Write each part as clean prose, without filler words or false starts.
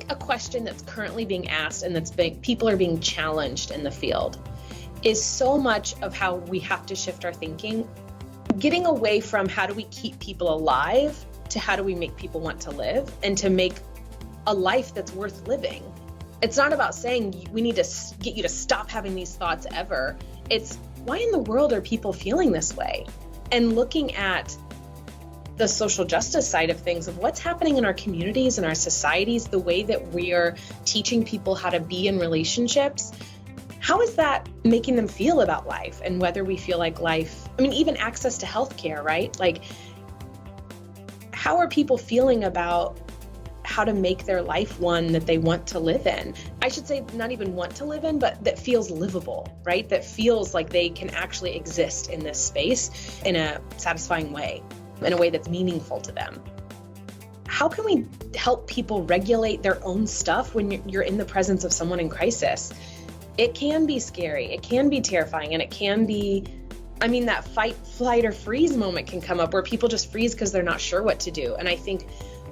think a question that's currently being asked and people are being challenged in the field is so much of how we have to shift our thinking, getting away from how do we keep people alive to how do we make people want to live and to make a life that's worth living. It's not about saying we need to get you to stop having these thoughts ever. It's why in the world are people feeling this way? And looking at the social justice side of things, of what's happening in our communities and our societies, the way that we are teaching people how to be in relationships, how is that making them feel about life and whether we feel like life, even access to healthcare, right? Like, how are people feeling about how to make their life one that they want to live in? I should say not even want to live in, but that feels livable, right? That feels like they can actually exist in this space in a satisfying way, in a way that's meaningful to them. How can we help people regulate their own stuff when you're in the presence of someone in crisis? It can be scary, it can be terrifying, and it can be, that fight, flight, or freeze moment can come up where people just freeze because they're not sure what to do. And I think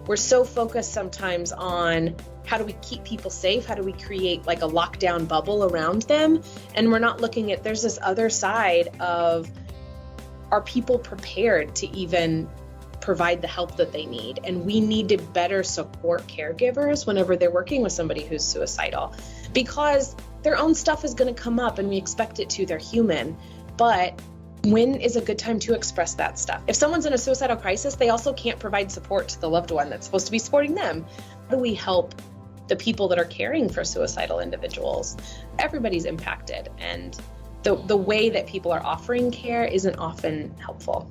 we're so focused sometimes on how do we keep people safe? How do we create like a lockdown bubble around them? And we're not looking at, there's this other side of, are people prepared to even provide the help that they need? And we need to better support caregivers whenever they're working with somebody who's suicidal, because their own stuff is going to come up and we expect it to. They're human. But when is a good time to express that stuff? If someone's in a suicidal crisis, they also can't provide support to the loved one that's supposed to be supporting them. How do we help the people that are caring for suicidal individuals? Everybody's impacted, and the way that people are offering care isn't often helpful.